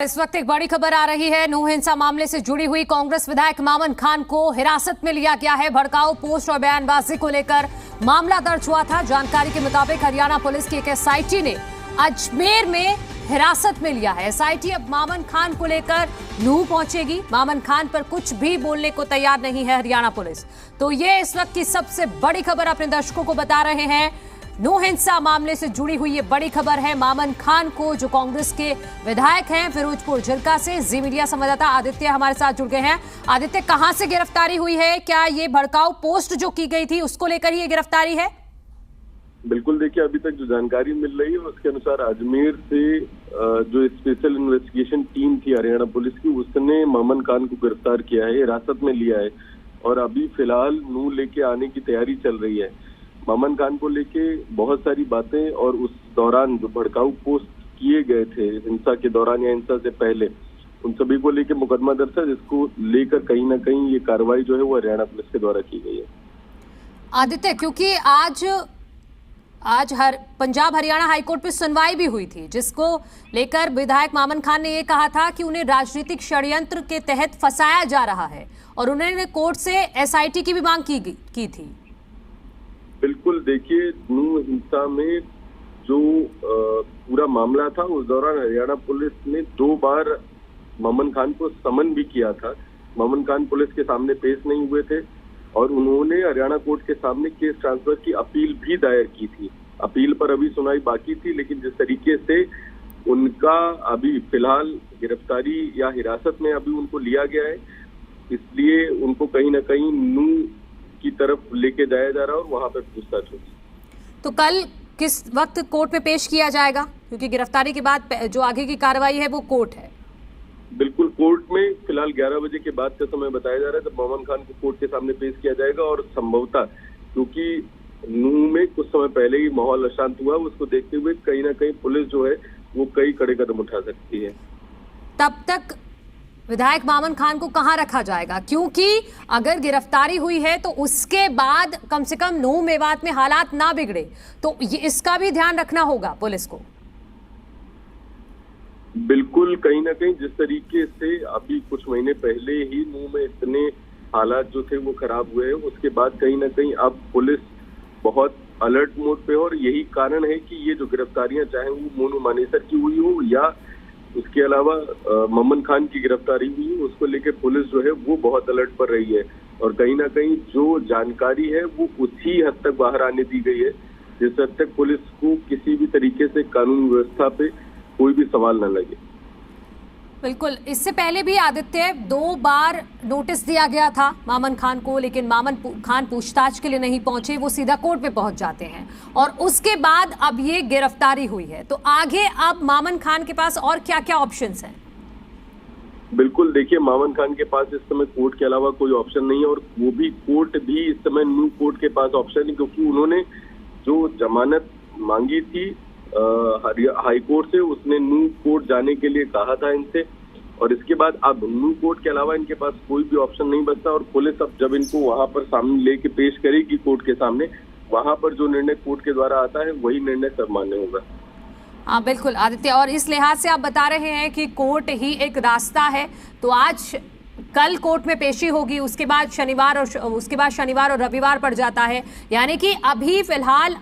इस वक्त एक बड़ी खबर आ रही है। नूह हिंसा मामले से जुड़ी हुई कांग्रेस विधायक मामन खान को हिरासत में लिया गया है। भड़काऊ पोस्ट और बयानबाजी को लेकर मामला दर्ज हुआ था। जानकारी के मुताबिक हरियाणा पुलिस की एक एसआईटी ने अजमेर में हिरासत में लिया है। एसआईटी अब मामन खान को लेकर नूह पहुंचेगी। मामन खान पर कुछ भी बोलने को तैयार नहीं है हरियाणा पुलिस। तो ये इस वक्त की सबसे बड़ी खबर अपने दर्शकों को बता रहे हैं। नूह हिंसा मामले से जुड़ी हुई ये बड़ी खबर है। मामन खान को, जो कांग्रेस के विधायक हैं फिरोजपुर झिरका से, जी मीडिया संवाददाता आदित्य हमारे साथ जुड़ गए हैं। आदित्य, कहां से गिरफ्तारी हुई है? क्या ये भड़काऊ पोस्ट जो की गई थी उसको लेकर ही ये गिरफ्तारी है? बिल्कुल, देखिए, अभी तक जो जानकारी मिल रही है उसके अनुसार अजमेर से जो स्पेशल इन्वेस्टिगेशन टीम थी हरियाणा पुलिस की, उसने मामन खान को गिरफ्तार किया है, हिरासत में लिया है और अभी फिलहाल नूह लेके आने की तैयारी चल रही है। मामन खान को लेके बहुत सारी बातें और उस दौरान जो भड़काऊ पोस्ट किए गए थे हिंसा के दौरान या हिंसा से पहले, उन सभी को लेके मुकदमा दर्ज है, जिसको लेकर कहीं ना कहीं ये कार्रवाई जो है वो हरियाणा पुलिस के द्वारा की गई है। आदित्य, क्योंकि आज पंजाब हरियाणा हाईकोर्ट में सुनवाई भी हुई थी, जिसको लेकर विधायक मामन खान ने ये कहा था कि उन्हें राजनीतिक षड्यंत्र के तहत फंसाया जा रहा है और उन्होंने कोर्ट से एसआईटी की भी मांग की थी। बिल्कुल, देखिए, नूह हिंसा में जो पूरा मामला था उस दौरान हरियाणा पुलिस ने 2 बार मामन खान को समन भी किया था। मामन खान पुलिस के सामने पेश नहीं हुए थे और उन्होंने हरियाणा कोर्ट के सामने केस ट्रांसफर की अपील भी दायर की थी। अपील पर अभी सुनवाई बाकी थी, लेकिन जिस तरीके से उनका अभी फिलहाल गिरफ्तारी या हिरासत में अभी उनको लिया गया है, इसलिए उनको कहीं ना कहीं नूह की तरफ लेके जाया जा रहा है और वहां पर पूछताछ होगी। तो कल किस वक्त कोर्ट में पेश किया जाएगा? क्योंकि गिरफ्तारी के बाद जो आगे की कार्रवाई है वो कोर्ट है। बिल्कुल, कोर्ट में फिलहाल 11 बजे के बाद का समय बताया जा रहा है, जब मामन खान को कोर्ट के सामने पेश किया जाएगा और संभवतः, क्योंकि नूह में कुछ समय पहले ही माहौल अशांत हुआ, उसको देखते हुए कहीं ना कहीं पुलिस जो है वो कई कड़े कदम उठा सकती है। तब तक विधायक मामन खान को कहां रखा जाएगा? क्योंकि अगर गिरफ्तारी हुई है तो उसके बाद कम से कम नूह मेवात में हालात ना बिगड़े, तो ये इसका भी ध्यान रखना होगा पुलिस को। बिल्कुल, कहीं ना कहीं जिस तरीके से अभी कुछ महीने पहले ही नूह में इतने हालात जो थे वो खराब हुए हैं, उसके बाद कहीं ना कहीं अब पुलिस बहुत अलर्ट मोड पे, और यही कारण है कि ये जो गिरफ्तारियां, चाहे वो मोनू मानेसर की हुई हो या उसके अलावा मामन खान की गिरफ्तारी हुई, उसको लेकर पुलिस जो है वो बहुत अलर्ट पर रही है और कहीं ना कहीं जो जानकारी है वो उसी हद तक बाहर आने दी गई है जिस हद तक पुलिस को किसी भी तरीके से कानून व्यवस्था पे कोई भी सवाल न लगे। बिल्कुल, इससे पहले भी आदित्य 2 बार नोटिस दिया गया था मामन खान को, लेकिन मामन खान पूछताछ के लिए नहीं पहुंचे, वो सीधा कोर्ट पे पहुंच जाते हैं और उसके बाद अब ये गिरफ्तारी हुई है। तो आगे अब मामन खान के पास और क्या क्या ऑप्शंस हैं? बिल्कुल, देखिए, मामन खान के पास इस समय कोर्ट के अलावा कोई ऑप्शन नहीं है और वो भी कोर्ट भी इस समय नूह कोर्ट के पास ऑप्शन है, क्योंकि उन्होंने जो जमानत मांगी थी हाई कोर्ट से, उसने नूह कोर्ट जाने के लिए कहा था इनसे, और इसके बाद अब नूह कोर्ट के अलावा इनके पास कोई भी ऑप्शन नहीं बचता और पुलिस अब जब इनको वहां पर सामने लेके पेश करेगी कोर्ट के सामने, वहां पर जो निर्णय कोर्ट के द्वारा आता है वही निर्णय सब मान्य होगा। हाँ बिल्कुल आदित्य, और इस लिहाज से आप बता रहे हैं कि कोर्ट ही एक रास्ता है, तो कल कोर्ट में पेशी होगी, उसके बाद शनिवार और रविवार पड़ जाता है, यानी कि अभी फिलहाल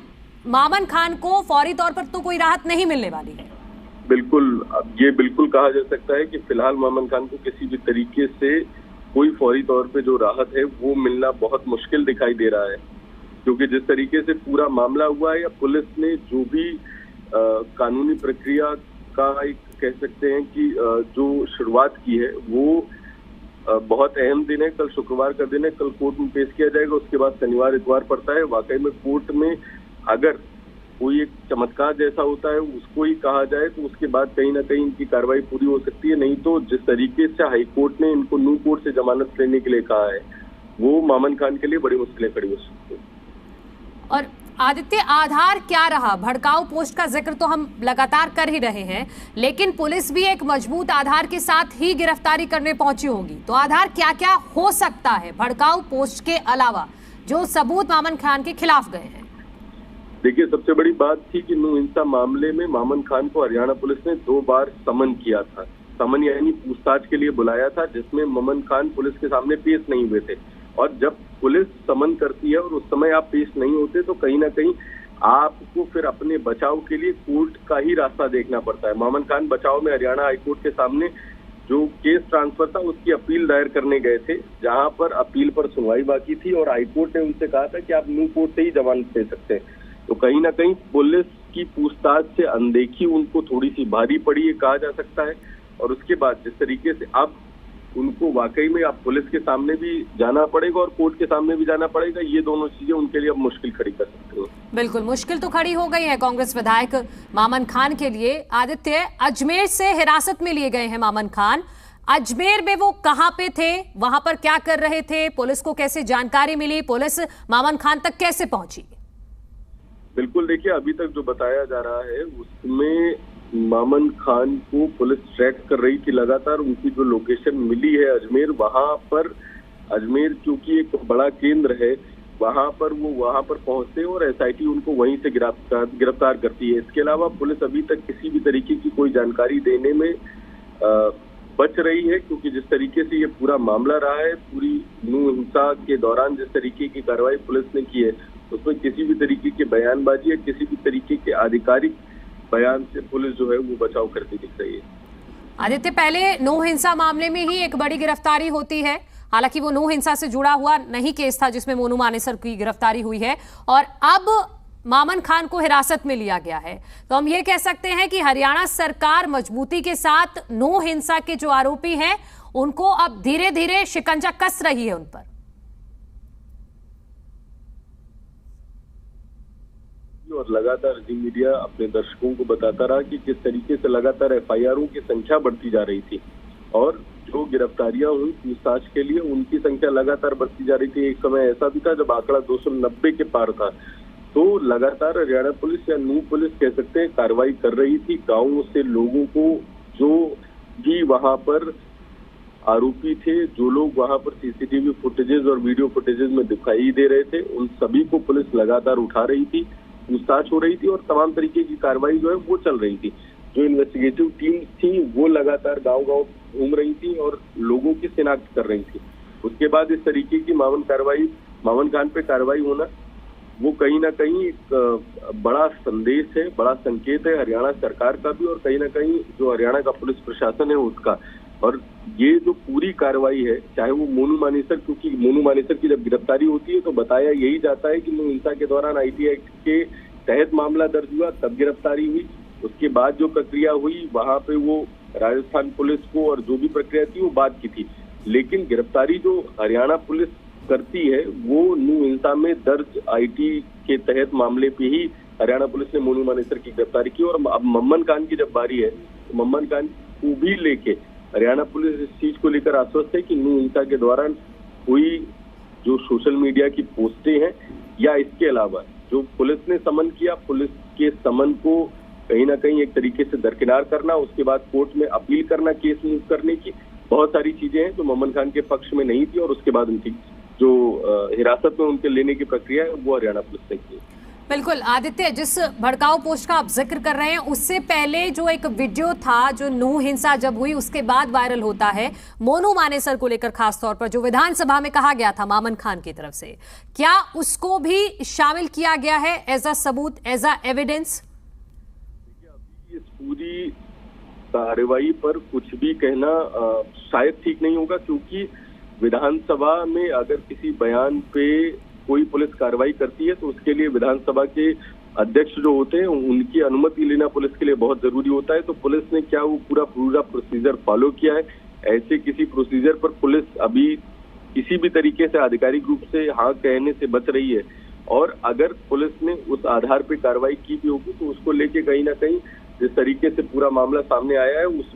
मामन खान को फौरी तौर पर तो कोई राहत नहीं मिलने वाली है। बिल्कुल, अब ये बिल्कुल कहा जा सकता है कि फिलहाल मामन खान को किसी भी तरीके से कोई फौरी तौर पे जो राहत है वो मिलना बहुत मुश्किल दिखाई दे रहा है, क्योंकि जिस तरीके से पूरा मामला हुआ है या पुलिस ने जो भी कानूनी प्रक्रिया का एक कह सकते हैं कि जो शुरुआत की है वो बहुत अहम दिन है। कल शुक्रवार का दिन है, कल कोर्ट में पेश किया जाएगा, उसके बाद शनिवार इतवार पड़ता है। वाकई में कोर्ट में अगर कोई एक चमत्कार जैसा होता है उसको ही कहा जाए तो उसके बाद कहीं ना कहीं इनकी कार्रवाई पूरी हो सकती है, नहीं तो जिस तरीके से हाई कोर्ट ने इनको नूह कोर्ट से जमानत लेने के लिए कहा है वो मामन खान के लिए बड़ी मुश्किलें खड़ी हो सकती है। और आदित्य, आधार क्या रहा? भड़काऊ पोस्ट का जिक्र तो हम लगातार कर ही रहे हैं, लेकिन पुलिस भी एक मजबूत आधार के साथ ही गिरफ्तारी करने पहुंची होगी, तो आधार क्या क्या हो सकता है भड़काऊ पोस्ट के अलावा जो सबूत मामन खान के खिलाफ गए हैं? देखिए, सबसे बड़ी बात थी कि नूह हिंसा मामले में मामन खान को हरियाणा पुलिस ने 2 बार समन किया था समन यानी पूछताछ के लिए बुलाया था, जिसमें मोमन खान पुलिस के सामने पेश नहीं हुए थे। और जब पुलिस समन करती है और उस समय आप पेश नहीं होते तो कहीं ना कहीं आपको फिर अपने बचाव के लिए कोर्ट का ही रास्ता देखना पड़ता है। मोमन खान बचाव में हरियाणा हाईकोर्ट के सामने जो केस ट्रांसफर था उसकी अपील दायर करने गए थे, जहां पर अपील पर सुनवाई बाकी थी और हाईकोर्ट ने उनसे कहा था कि आप न्यू कोर्ट से ही जमानत दे सकते हैं। तो कहीं ना कहीं पुलिस की पूछताछ से अनदेखी उनको थोड़ी सी भारी पड़ी, ये कहा जा सकता है। और उसके बाद जिस तरीके से अब उनको वाकई में अब पुलिस के सामने भी जाना पड़ेगा और कोर्ट के सामने भी जाना पड़ेगा, ये दोनों चीजें उनके लिए अब मुश्किल खड़ी कर सकती हैं। बिल्कुल मुश्किल तो खड़ी हो गई है कांग्रेस विधायक मामन खान के लिए। आदित्य, अजमेर से हिरासत में लिए गए हैं मामन खान। अजमेर में वो कहां पे थे, वहां पर क्या कर रहे थे, पुलिस को कैसे जानकारी मिली, पुलिस मामन खान तक कैसे पहुंची? बिल्कुल, देखिए अभी तक जो बताया जा रहा है उसमें मामन खान को पुलिस ट्रैक कर रही थी लगातार। उनकी जो लोकेशन मिली है अजमेर, वहां पर अजमेर क्योंकि एक बड़ा केंद्र है, वहां पर वो वहां पर पहुंचते और एसआईटी उनको वहीं से गिरफ्तार करती है। इसके अलावा पुलिस अभी तक किसी भी तरीके की कोई जानकारी देने में बच रही है, क्योंकि जिस तरीके से ये पूरा मामला रहा है, पूरी नू हिंसा के दौरान जिस तरीके की कार्रवाई पुलिस ने की है उसमें किसी भी तरीके की बयानबाजी या किसी भी तरीके के आधिकारिक बयान से पुलिस जो है वो बचाव करती दिख रही है। आदित्य, पहले नू हिंसा मामले में ही एक बड़ी गिरफ्तारी होती है, हालांकि वो नू हिंसा से जुड़ा हुआ नहीं केस था जिसमें मोनू मानेसर की गिरफ्तारी हुई है, और अब मामन खान को हिरासत में लिया गया है। तो हम ये कह सकते हैं कि हरियाणा सरकार मजबूती के साथ नू हिंसा के जो आरोपी हैं उनको अब धीरे धीरे शिकंजा कस रही है उन पर। और लगातार जी मीडिया अपने दर्शकों को बताता रहा कि किस तरीके से लगातार एफआईआरों की संख्या बढ़ती जा रही थी और जो गिरफ्तारियां हुई पूछताछ के लिए उनकी संख्या लगातार बढ़ती जा रही थी। एक समय ऐसा भी था जब आंकड़ा 290 के पार था। तो लगातार हरियाणा पुलिस या नू पुलिस कह सकते हैं कार्रवाई कर रही थी। गाँव से लोगों को जो भी वहां पर आरोपी थे, जो लोग वहां पर सीसीटीवी फुटेजेस और वीडियो फुटेजेस में दिखाई दे रहे थे, उन सभी को पुलिस लगातार उठा रही थी, पूछताछ हो रही थी और तमाम तरीके की कार्रवाई जो है वो चल रही थी। जो इन्वेस्टिगेटिव टीम थी वो लगातार गांव-गांव घूम रही थी और लोगों की शिनाख्त कर रही थी। उसके बाद इस तरीके की मामन खान पे कार्रवाई होना वो कहीं ना कहीं एक बड़ा संदेश है, बड़ा संकेत है हरियाणा सरकार का भी और कहीं ना कहीं जो हरियाणा का पुलिस प्रशासन है उसका। और ये जो पूरी कार्रवाई है, चाहे वो मोनू मानेसर, क्योंकि मोनू मानेसर की जब गिरफ्तारी होती है तो बताया यही जाता है कि नू हिंसा के दौरान आईटी एक्ट के तहत मामला दर्ज हुआ, तब गिरफ्तारी हुई। उसके बाद जो प्रक्रिया हुई वहां पे वो राजस्थान पुलिस को और जो भी प्रक्रिया थी वो बात की थी, लेकिन गिरफ्तारी जो हरियाणा पुलिस करती है वो नू हिंसा में दर्ज आईटी के तहत मामले पे ही हरियाणा पुलिस ने मोनू मानेसर की गिरफ्तारी की। और अब मोमन खान की जब बारी है तो मोमन खान को भी लेके हरियाणा पुलिस इस चीज को लेकर आश्वस्त है कि नू हिंसा के दौरान हुई जो सोशल मीडिया की पोस्टें हैं या इसके अलावा जो पुलिस ने समन किया, पुलिस के समन को कहीं ना कहीं एक तरीके से दरकिनार करना, उसके बाद कोर्ट में अपील करना, केस मूव करने की बहुत सारी चीजें हैं जो मोमन खान के पक्ष में नहीं थी और उसके बाद उनकी जो हिरासत में उनके लेने की प्रक्रिया है वो हरियाणा पुलिस ने की। बिल्कुल आदित्य, जिस भड़काऊ पोस्ट का आप जिक्र कर रहे हैं उससे पहले जो एक वीडियो था जो नू हिंसा जब हुई उसके बाद वायरल होता है मोनू मानेसर को लेकर, खासतौर पर जो विधानसभा में कहा गया था मामन खान की तरफ से, क्या उसको भी शामिल किया गया है एज अ सबूत, एज अ एविडेंस? इस पूरी कार्रवाई पर कुछ भी कहना शायद ठीक नहीं होगा, क्योंकि विधानसभा में अगर किसी बयान पे कोई पुलिस कार्रवाई करती है तो उसके लिए विधानसभा के अध्यक्ष जो होते हैं उनकी अनुमति लेना पुलिस के लिए बहुत जरूरी होता है। तो पुलिस ने क्या वो पूरा प्रोसीजर फॉलो किया है? ऐसे किसी प्रोसीजर पर पुलिस अभी किसी भी तरीके से आधिकारिक रूप से हाँ कहने से बच रही है। और अगर पुलिस ने उस आधार पर कार्रवाई की भी होगी तो उसको लेके कहीं ना कहीं जिस तरीके से पूरा मामला सामने आया है उसमें